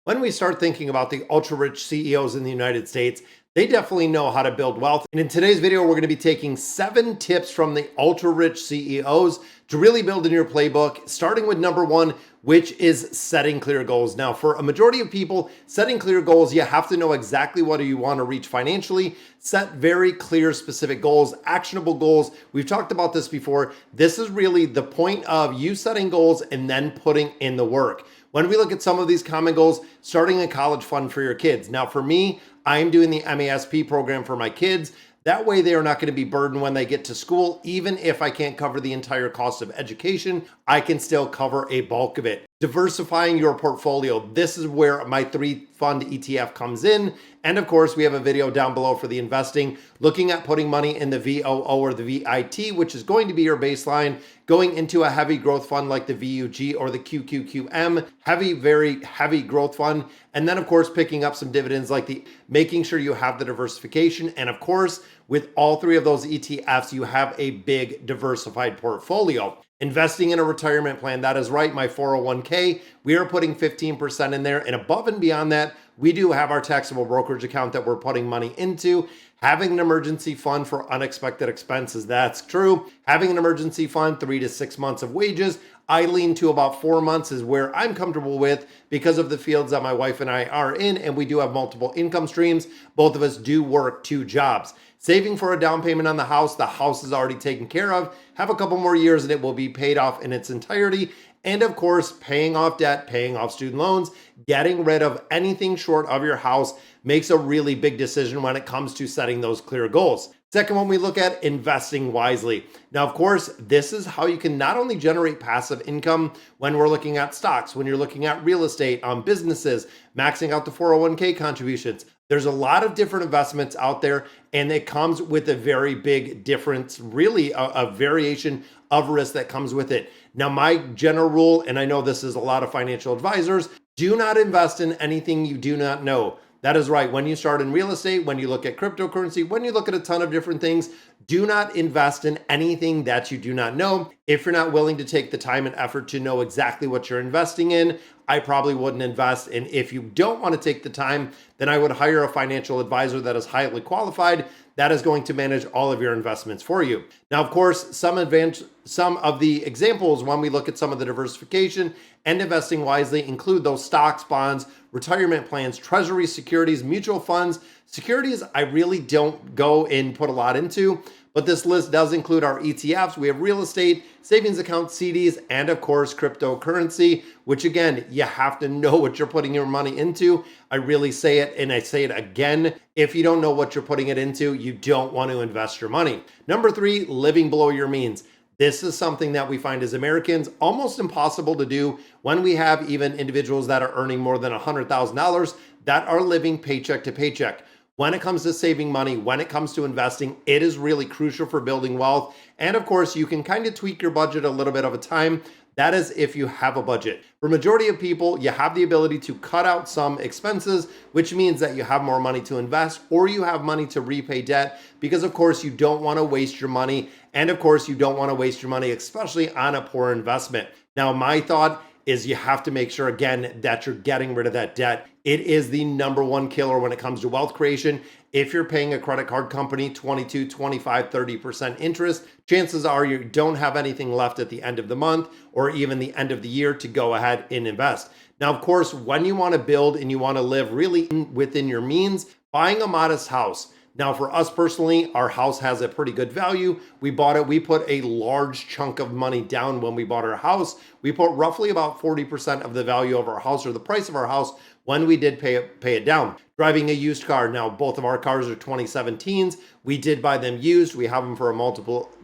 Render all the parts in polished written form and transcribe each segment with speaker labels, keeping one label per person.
Speaker 1: When we start thinking about the ultra rich CEOs in the United States, they definitely know how to build wealth. And in today's video, we're going to be taking 7 tips from the ultra rich CEOs to really build in your playbook, starting with number 1, which is setting clear goals. Now, for a majority of people, setting clear goals, you have to know exactly what you want to reach financially. Set very clear, specific goals, actionable goals. We've talked about this before. This is really the point of you setting goals and then putting in the work. When we look at some of these common goals, starting a college fund for your kids. Now, for me, I'm doing the MASP program for my kids. That way they are not going to be burdened when they get to school. Even if I can't cover the entire cost of education, I can still cover a bulk of it. Diversifying your portfolio. This is where my 3-fund ETF comes in. And of course, we have a video down below for the investing, looking at putting money in the VOO or the VIT, which is going to be your baseline, going into a heavy growth fund like the VUG or the QQQM, very heavy growth fund. And then of course, picking up some dividends like making sure you have the diversification. And of course, with all 3 of those ETFs, you have a big diversified portfolio. Investing in a retirement plan, that is right, my 401k, we are putting 15% in there. And above and beyond that, we do have our taxable brokerage account that we're putting money into. Having an emergency fund for unexpected expenses, that's true. Having an emergency fund, 3 to 6 months of wages. I lean to about 4 months is where I'm comfortable with because of the fields that my wife and I are in, and we do have multiple income streams. Both of us do work 2 jobs. Saving for a down payment on the house is already taken care of. Have a couple more years and it will be paid off in its entirety. And of course, paying off debt, paying off student loans, getting rid of anything short of your house makes a really big decision when it comes to setting those clear goals. Second one, we look at investing wisely. Now, of course, this is how you can not only generate passive income when we're looking at stocks, when you're looking at real estate, on businesses, maxing out the 401k contributions. There's a lot of different investments out there, and it comes with a very big difference, really a variation of risk that comes with it. Now, my general rule, and I know this is a lot of financial advisors, do not invest in anything you do not know. That is right. When you start in real estate, when you look at cryptocurrency, when you look at a ton of different things, do not invest in anything that you do not know. If you're not willing to take the time and effort to know exactly what you're investing in, I probably wouldn't invest. And if you don't want to take the time, then I would hire a financial advisor that is highly qualified that is going to manage all of your investments for you. Now, of course, some of the examples when we look at some of the diversification and investing wisely include those stocks, bonds, retirement plans, treasury securities, mutual funds. Securities, I really don't go and put a lot into, but this list does include our ETFs. We have real estate, savings accounts, CDs, and of course, cryptocurrency, which again, you have to know what you're putting your money into. I really say it, and I say it again. If you don't know what you're putting it into, you don't want to invest your money. Number 3, living below your means. This is something that we find as Americans almost impossible to do when we have even individuals that are earning more than $100,000 that are living paycheck to paycheck. When it comes to saving money, when it comes to investing, it is really crucial for building wealth. And of course, you can kind of tweak your budget a little bit of a time. That is if you have a budget. For majority of people, you have the ability to cut out some expenses, which means that you have more money to invest or you have money to repay debt because of course you don't want to waste your money. And of course, you don't want to waste your money, especially on a poor investment. Now, my thought is you have to make sure, again, that you're getting rid of that debt. It is the number 1 killer when it comes to wealth creation. If you're paying a credit card company 22, 25, 30% interest, chances are you don't have anything left at the end of the month or even the end of the year to go ahead and invest. Now, of course, when you want to build and you want to live really within your means, buying a modest house. Now, for us personally, our house has a pretty good value. We bought it. We put a large chunk of money down when we bought our house. We put roughly about 40% of the value of our house or the price of our house when we did pay it down. Driving a used car. Now, both of our cars are 2017s. We did buy them used. We have them for a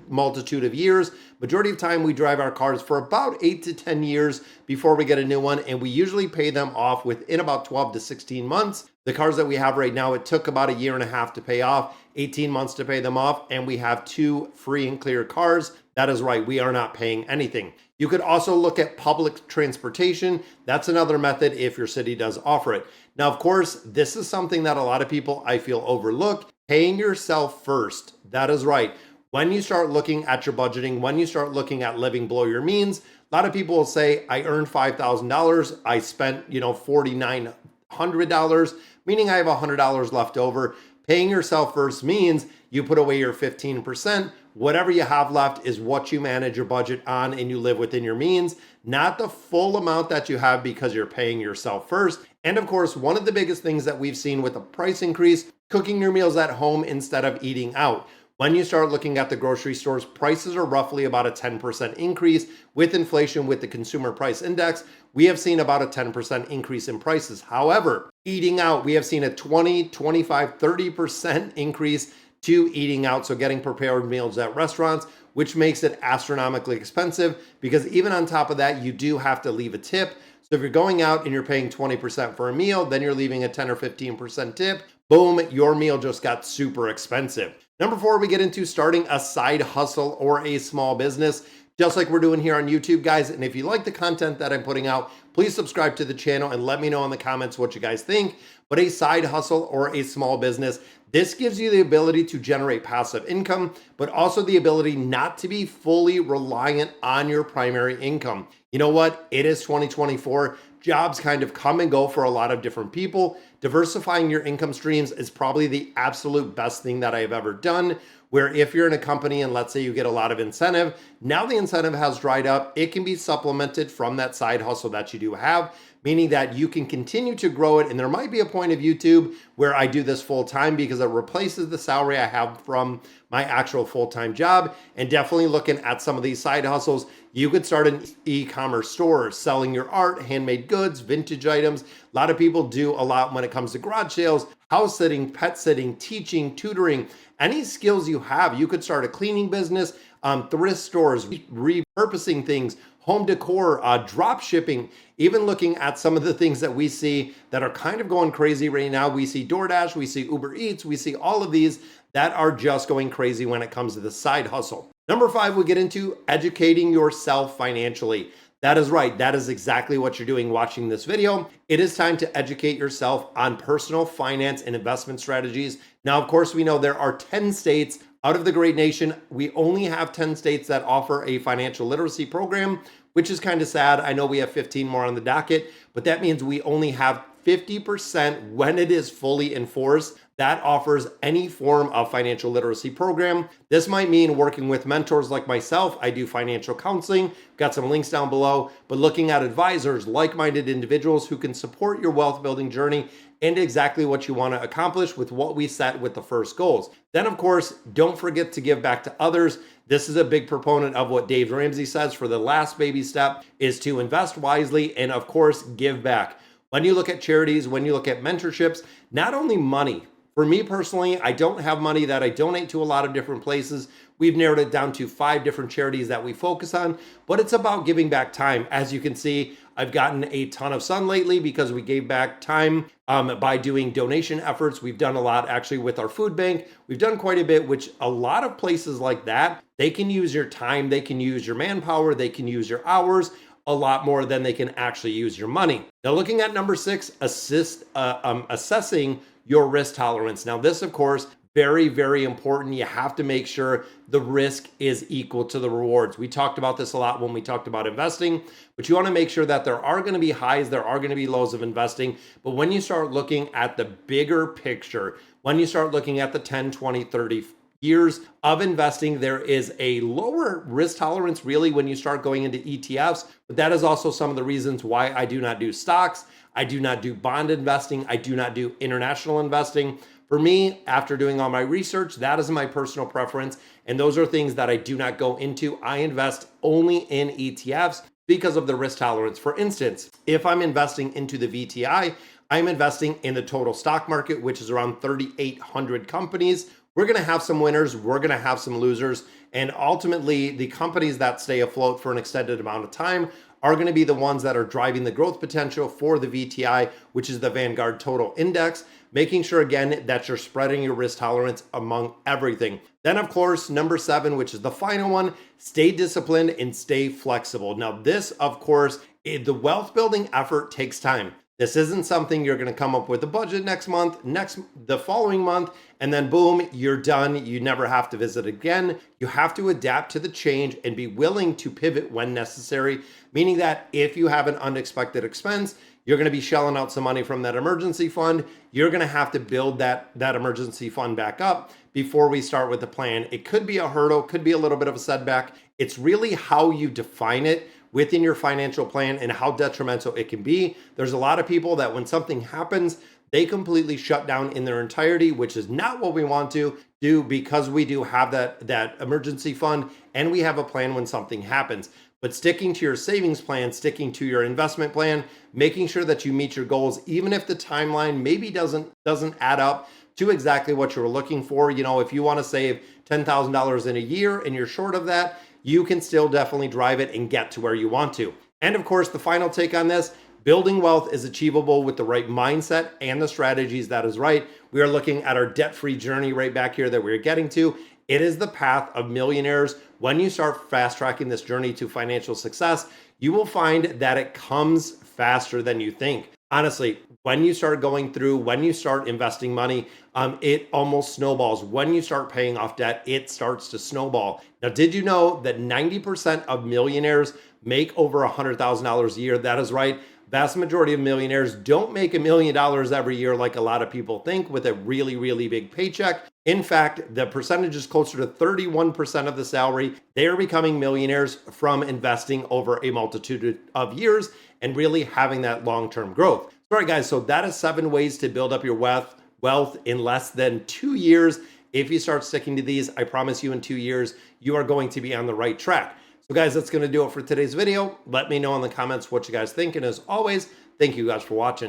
Speaker 1: multitude of years. Majority of time, we drive our cars for about 8 to 10 years before we get a new one, and we usually pay them off within about 12 to 16 months. The cars that we have right now, it took about 1.5 years to pay off, 18 months to pay them off, and we have 2 free and clear cars. That is right, we are not paying anything. You could also look at public transportation. That's another method if your city does offer it. Now, of course, this is something that a lot of people I feel overlook. Paying yourself first. That is right. When you start looking at your budgeting, when you start looking at living below your means, a lot of people will say, I earned $5,000. I spent, $100, meaning I have $100 left over. Paying yourself first means you put away your 15%. Whatever you have left is what you manage your budget on and you live within your means, not the full amount that you have because you're paying yourself first. And of course, one of the biggest things that we've seen with a price increase, cooking your meals at home instead of eating out. When you start looking at the grocery stores, prices are roughly about a 10% increase. With inflation, with the consumer price index, we have seen about a 10% increase in prices. However, eating out, we have seen a 20, 25, 30% increase to eating out. So getting prepared meals at restaurants, which makes it astronomically expensive because even on top of that, you do have to leave a tip. So if you're going out and you're paying 20% for a meal, then you're leaving a 10 or 15% tip. Boom, your meal just got super expensive. Number 4, we get into starting a side hustle or a small business, just like we're doing here on YouTube, guys. And if you like the content that I'm putting out, please subscribe to the channel and let me know in the comments what you guys think. But a side hustle or a small business, this gives you the ability to generate passive income, but also the ability not to be fully reliant on your primary income. You know what? It is 2024. Jobs kind of come and go for a lot of different people. Diversifying your income streams is probably the absolute best thing that I've ever done, where if you're in a company and let's say you get a lot of incentive, now the incentive has dried up, it can be supplemented from that side hustle that you do have, meaning that you can continue to grow it. And there might be a point of YouTube where I do this full time because it replaces the salary I have from my actual full-time job. And definitely looking at some of these side hustles, you could start an e-commerce store selling your art, handmade goods, vintage items. A lot of people do a lot when it comes to garage sales, house sitting, pet sitting, teaching, tutoring, any skills you have. You could start a cleaning business, thrift stores, repurposing things, home decor, drop shipping, even looking at some of the things that we see that are kind of going crazy right now. We see DoorDash, we see Uber Eats, we see all of these that are just going crazy when it comes to the side hustle. Number 5, we get into educating yourself financially. That is right. That is exactly what you're doing watching this video. It is time to educate yourself on personal finance and investment strategies. Now, of course, we know there are 10 states out of the great nation. We only have 10 states that offer a financial literacy program, which is kind of sad. I know we have 15 more on the docket, but that means we only have 50% when it is fully enforced that offers any form of financial literacy program. This might mean working with mentors like myself. I do financial counseling, got some links down below, but looking at advisors, like-minded individuals who can support your wealth building journey and exactly what you want to accomplish with what we set with the first goals. Then, of course, don't forget to give back to others. This is a big proponent of what Dave Ramsey says for the last baby step is to invest wisely and, of course, give back. When you look at charities, when you look at mentorships, not only money. For me personally, I don't have money that I donate to a lot of different places. We've narrowed it down to 5 different charities that we focus on, but it's about giving back time. As you can see, I've gotten a ton of sun lately because we gave back time by doing donation efforts. We've done a lot actually with our food bank. We've done quite a bit, which a lot of places like that, they can use your time, they can use your manpower, they can use your hours a lot more than they can actually use your money. Now, looking at number 6, assessing your risk tolerance. Now, this, of course, very, very important. You have to make sure the risk is equal to the rewards. We talked about this a lot when we talked about investing, but you want to make sure that there are going to be highs, there are going to be lows of investing. But when you start looking at the bigger picture, when you start looking at the 10, 20, 30 years of investing, there is a lower risk tolerance really when you start going into ETFs. But that is also some of the reasons why I do not do stocks. I do not do bond investing. I do not do international investing. For me, after doing all my research, that is my personal preference. And those are things that I do not go into. I invest only in ETFs because of the risk tolerance. For instance, if I'm investing into the VTI, I'm investing in the total stock market, which is around 3,800 companies. We're going to have some winners. We're going to have some losers. And ultimately, the companies that stay afloat for an extended amount of time are going to be the ones that are driving the growth potential for the VTI, which is the Vanguard Total Index, making sure, again, that you're spreading your risk tolerance among everything. Then, of course, number 7, which is the final one, stay disciplined and stay flexible. Now, this, of course, the wealth building effort takes time. This isn't something you're going to come up with a budget next month, the following month, and then boom, you're done. You never have to visit again. You have to adapt to the change and be willing to pivot when necessary, meaning that if you have an unexpected expense, you're going to be shelling out some money from that emergency fund. You're going to have to build that emergency fund back up before we start with the plan. It could be a hurdle, could be a little bit of a setback. It's really how you define it within your financial plan and how detrimental it can be. There's a lot of people that when something happens, they completely shut down in their entirety, which is not what we want to do, because we do have that emergency fund and we have a plan when something happens. But sticking to your savings plan, sticking to your investment plan, making sure that you meet your goals, even if the timeline maybe doesn't add up to exactly what you're looking for. You know, if you want to save $10,000 in a year and you're short of that, you can still definitely drive it and get to where you want to. And of course, the final take on this: building wealth is achievable with the right mindset and the strategies. That is right. We are looking at our debt-free journey right back here that we're getting to. It is the path of millionaires. When you start fast tracking this journey to financial success, you will find that it comes faster than you think. Honestly, when you start going through, when you start investing money, it almost snowballs. When you start paying off debt, it starts to snowball. Now, did you know that 90% of millionaires make over $100,000 a year? That is right. Vast majority of millionaires don't make $1 million every year like a lot of people think with a really, really big paycheck. In fact, the percentage is closer to 31% of the salary. They are becoming millionaires from investing over a multitude of years and really having that long-term growth. All right, guys, so that is 7 ways to build up your wealth in less than 2 years. If you start sticking to these, I promise you in 2 years, you are going to be on the right track. So guys, that's going to do it for today's video. Let me know in the comments what you guys think. And as always, thank you guys for watching.